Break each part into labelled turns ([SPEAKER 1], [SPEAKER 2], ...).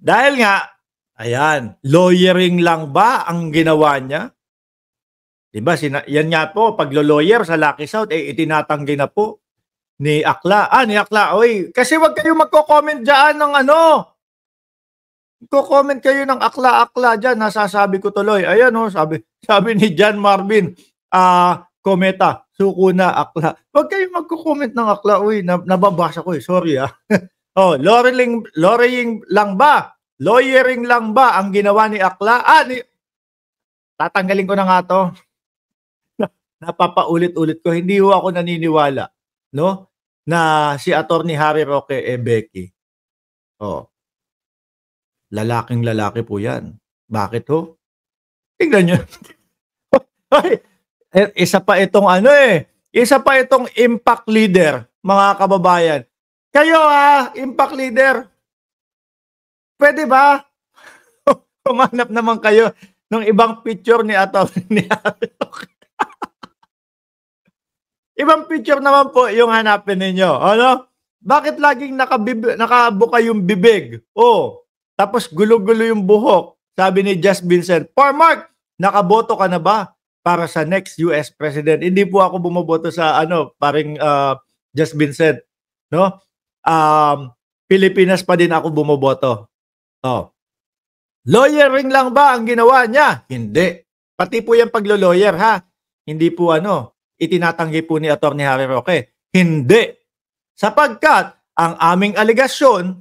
[SPEAKER 1] Dahil nga, ayan, lawyering lang ba ang ginawa niya? Diba, yan nga po, paglo-lawyer sa Lucky South, itinatanggi na po ni Akla. Ni Akla, oy, kasi wag kayong magko-comment dyan ng ano. Magko-comment kayo ng akla-akla dyan, nasasabi ko tuloy. Ayan sabi ni John Marvin, Kometa, suko na akla. Wag kayong magko-comment ng akla, uy, nababasa ko sorry lawyering lang ba? Lawyering lang ba ang ginawa ni Akla? Tatanggalin ko na nga to. Napapaulit-ulit ko, hindi ako naniniwala, no? Na si Attorney Harry Roque Becky. Lalaking lalaki po yan. Bakit ho? Tingnan nyo. Isa pa itong isa pa itong impact leader, mga kababayan. Kayo impact leader. Pwede ba? Humanap naman kayo ng ibang picture ni Attorney Harry Roque. Ibang picture naman po yung hanapin ninyo. Ano? Bakit laging nakabuka yung bibig? Tapos gulo-gulo yung buhok. Sabi ni Just Vincent, Mark, nakaboto ka na ba para sa next US President? Hindi po ako bumoboto sa paring Just Vincent. No? Pilipinas pa din ako bumoboto. Lawyering lang ba ang ginawa niya? Hindi. Pati po yung paglo-lawyer Hindi po itinatanggi po ni Attorney Harry Roque. Hindi. Sapagkat ang aming aligasyon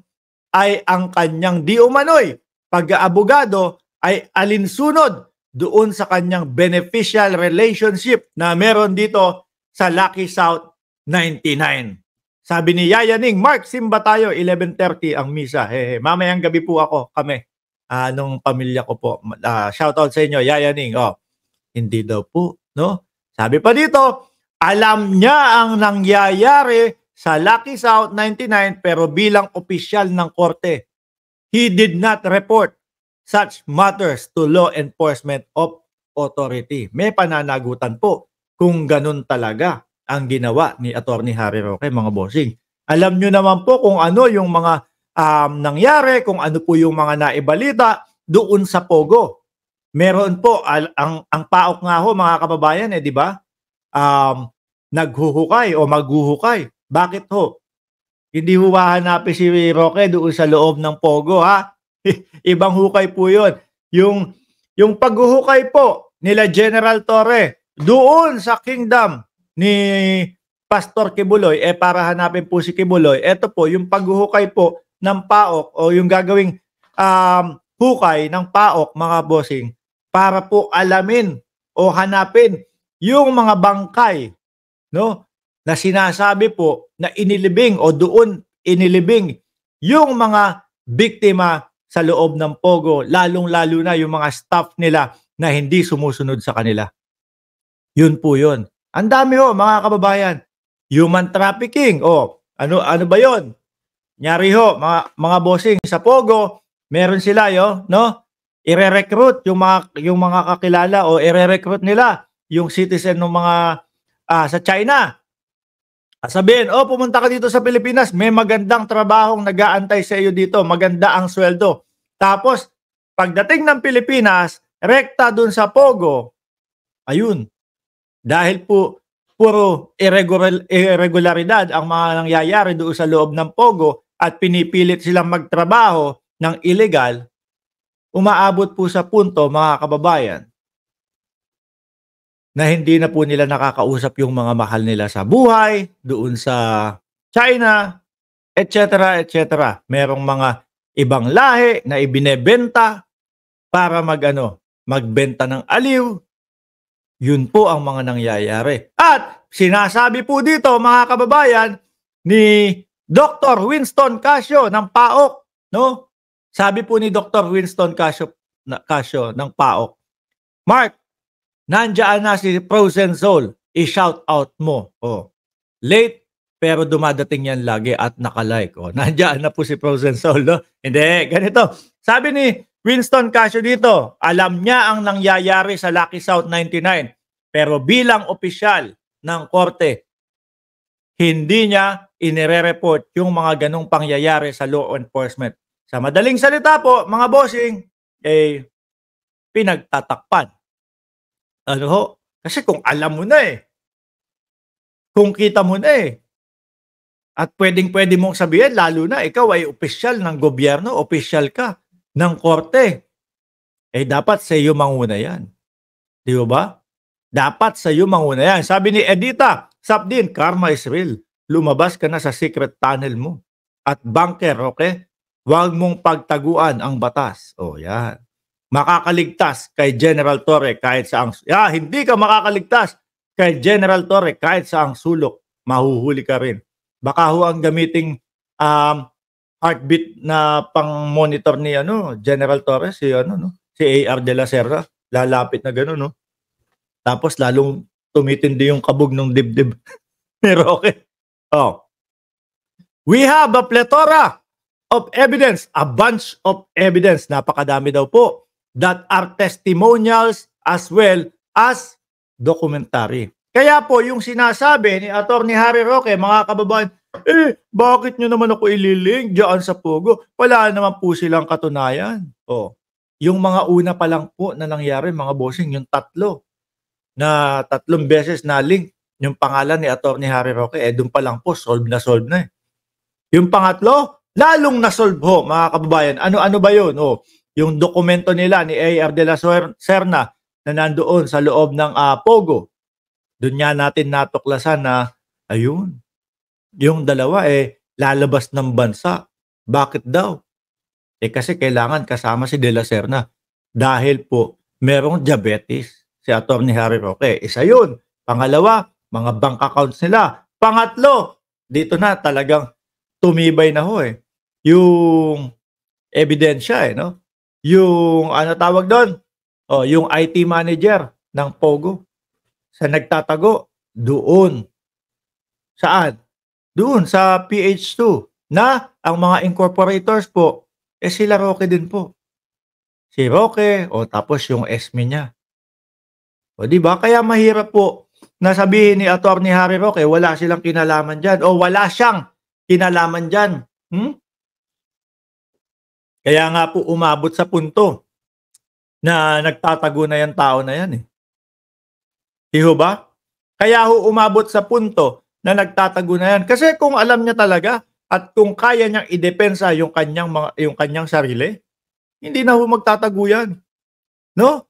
[SPEAKER 1] ay ang kanyang di umano'y pag-aabogado ay alinsunod doon sa kanyang beneficial relationship na meron dito sa Lucky South 99. Sabi ni Yayaning, Mark, simba tayo, 11:30 ang misa. Mamayang gabi po kami, nung pamilya ko po. Shoutout sa inyo, Yayaning. Hindi daw po, no? Sabi pa dito, alam niya ang nangyayari sa Lucky South 99 pero bilang opisyal ng korte, he did not report such matters to law enforcement of authority. May pananagutan po kung ganun talaga ang ginawa ni Attorney Harry Roque, mga bossing. Alam nyo naman po kung ano yung mga nangyari, kung ano po yung mga naibalita doon sa Pogo. Meron po, ang PAOK nga mga kababayan, di ba? Naghuhukay o maghuhukay. Bakit ho? Hindi ho hahanapin si Roque doon sa loob ng Pogo, Ibang hukay po yun. Yung paghuhukay po nila General Torre doon sa kingdom ni Pastor Kibuloy, para hanapin po si Kibuloy, ito po, yung paghuhukay po ng PAOK o yung gagawing hukay ng PAOK, mga bossing, para po alamin o hanapin yung mga bangkay, no, na sinasabi po na inilibing o doon inilibing yung mga biktima sa loob ng Pogo, lalong-lalo na yung mga staff nila na hindi sumusunod sa kanila. Yun po yun. Ang dami mga kababayan. Human trafficking, ano ba yun? Nyari mga bossing, sa Pogo, meron sila no? Ire-recruit yung mga kakilala o ire-recruit nila yung citizen ng mga sa China. Sabihin, pumunta ka dito sa Pilipinas, may magandang trabahong nag-aantay sa iyo dito, maganda ang sweldo. Tapos, pagdating ng Pilipinas, rekta dun sa Pogo, ayun, dahil po puro irregularidad ang mga nangyayari doon sa loob ng Pogo at pinipilit silang magtrabaho ng illegal, umaabot po sa punto, mga kababayan, na hindi na po nila nakakausap yung mga mahal nila sa buhay, doon sa China, etc. etc. Merong mga ibang lahi na ibinebenta para magbenta ng aliw. Yun po ang mga nangyayari. At sinasabi po dito, mga kababayan, ni Dr. Winston Casio ng PAOK, no? Sabi po ni Dr. Winston Casio ng PAOK, Mark, nandiyan na si Frozen Soul, i-shout out mo. Late, pero dumadating yan lagi at nakalike. Nandiyan na po si Frozen Soul, no? Hindi, ganito. Sabi ni Winston Casio dito, alam niya ang nangyayari sa Lucky South 99, pero bilang opisyal ng korte, hindi niya inire-report yung mga ganong pangyayari sa law enforcement. Sa madaling salita po, mga bossing, pinagtatakpan. Ano ho? Kasi kung alam mo na kung kita mo na at pwedeng-pwede mong sabihin, lalo na ikaw ay opisyal ng gobyerno, opisyal ka ng korte, dapat sa iyo manguna yan. Di ba? Dapat sa iyo manguna yan. Sabi ni Edita Sapdin, karma is real. Lumabas ka na sa secret tunnel mo. At bunker, okay? Huwag mong pagtaguan ang batas. Yan. Makakaligtas kay General Torre kahit saang... hindi ka makakaligtas kay General Torre kahit saang sulok. Mahuhuli ka rin. Baka ho ang gamiting heartbeat na pang-monitor ni General Torre, si AR de la Serra. Lalapit na gano'n, no? Tapos lalong tumitindi yung kabog ng dibdib. Pero okay. We have a plethora of evidence, a bunch of evidence, napakadami daw po, that are testimonials as well as documentary. Kaya po yung sinasabi ni Atty. Harry Roque, mga kababayan, bakit nyo naman ako ililink dyan sa Pogo? Wala naman po silang katunayan. Yung mga una pa lang po na nangyari, mga bossing, yung na 3 beses na link yung pangalan ni Atty. Harry Roque, doon pa lang po, solve na. Yung pangatlo, lalong na-solve ho, mga kababayan. Ano ba yun? Yung dokumento nila ni AR de la Serna na nandoon sa loob ng Pogo. Doon nga natin natuklasan na, ayun, yung dalawa lalabas ng bansa. Bakit daw? Kasi kailangan kasama si de la Serna. Dahil po, merong diabetes si Atty. Harry Roque. Isa yun. Pangalawa, mga bank accounts nila. Pangatlo, dito na talagang tumibay na ho yung ebidensya no? Yung ano tawag doon? Yung IT manager ng Pogo sa nagtatago doon. Saan? Doon sa PH2 na ang mga incorporators po sila Roque din po. Si Roque tapos yung SME niya. Di ba? Kaya mahirap po na sabihin ni Atty. Harry Roque wala silang kinalaman diyan o wala siyang kinalaman diyan. Kaya nga po umabot sa punto na nagtatago na yung tao na yan Iho ba? Kaya ho umabot sa punto na nagtatago na yan. Kasi kung alam niya talaga at kung kaya niyang idepensa yung kanyang sarili, hindi na ho magtatago yan. No?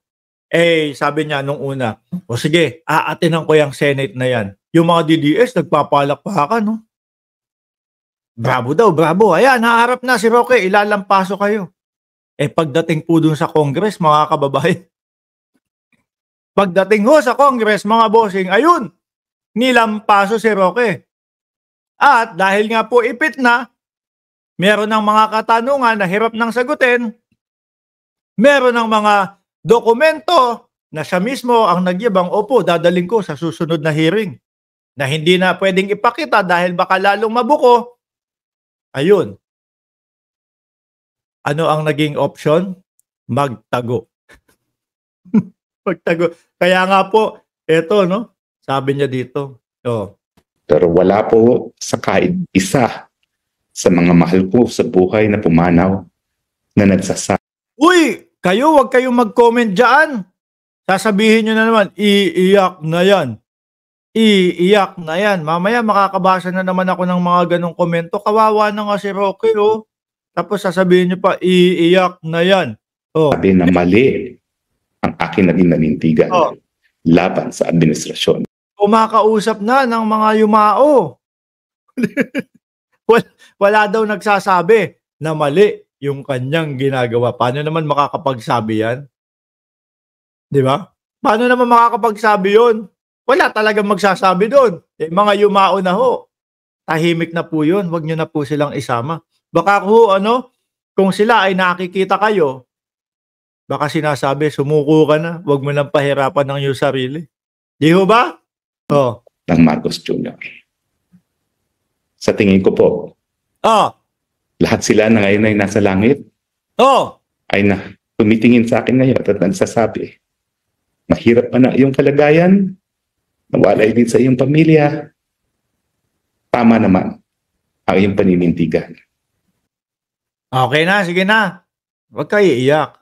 [SPEAKER 1] Sabi niya nung una, sige, aatinan ko yung Senate na yan. Yung mga DDS nagpapalakpakan, no? Bravo daw, bravo. Ayan, haharap na si Roque, ilalampaso kayo. Pagdating po dun sa Congress, mga kababayan, pagdating ho sa Congress, mga bossing, ayun, nilampaso si Roque. At dahil nga po ipit na, meron ng mga katanungan na hirap nang sagutin, meron ng mga dokumento na siya mismo ang nagyabang, opo, dadaling ko sa susunod na hearing na hindi na pwedeng ipakita dahil baka lalong mabuko. Ayun. Ano ang naging option? Magtago. Magtago. Kaya nga po, eto, no? Sabi niya dito.
[SPEAKER 2] Pero wala po sa kahit isa sa mga mahal ko sa buhay na pumanaw na nagsasabi.
[SPEAKER 1] Uy! Kayo, wag kayong mag-comment dyan. Sasabihin nyo na naman, iiyak na yan. Iiyak na yan. Mamaya makakabasa na naman ako ng mga ganong komento. Kawawa na nga si Roque, Tapos sasabihin nyo pa, iiyak na yan.
[SPEAKER 2] Sabi na mali ang aking naging nanindigan laban sa administrasyon.
[SPEAKER 1] Kumakausap na ng mga yumao. Wala daw nagsasabi na mali yung kanyang ginagawa. Paano naman makakapagsabi yan? Di ba? Paano naman makakapagsabi yun? Wala talagang magsasabi doon. Mga yumao na ho. Tahimik na po yun. Huwag nyo na po silang isama. Baka kung sila ay nakikita kayo, baka sinasabi, sumuko ka na. Huwag mo lang pahirapan ng iyong sarili. Di ho ba?
[SPEAKER 2] Ng Marcos Jr. Sa tingin ko po, lahat sila na ngayon ay nasa langit, ay tumitingin sa akin ngayon at nagsasabi, mahirap pa na iyong kalagayan, nawalay din sa iyong pamilya, tama naman ang iyong paninindigan.
[SPEAKER 1] Okay na, sige na. Huwag kayo iiyak.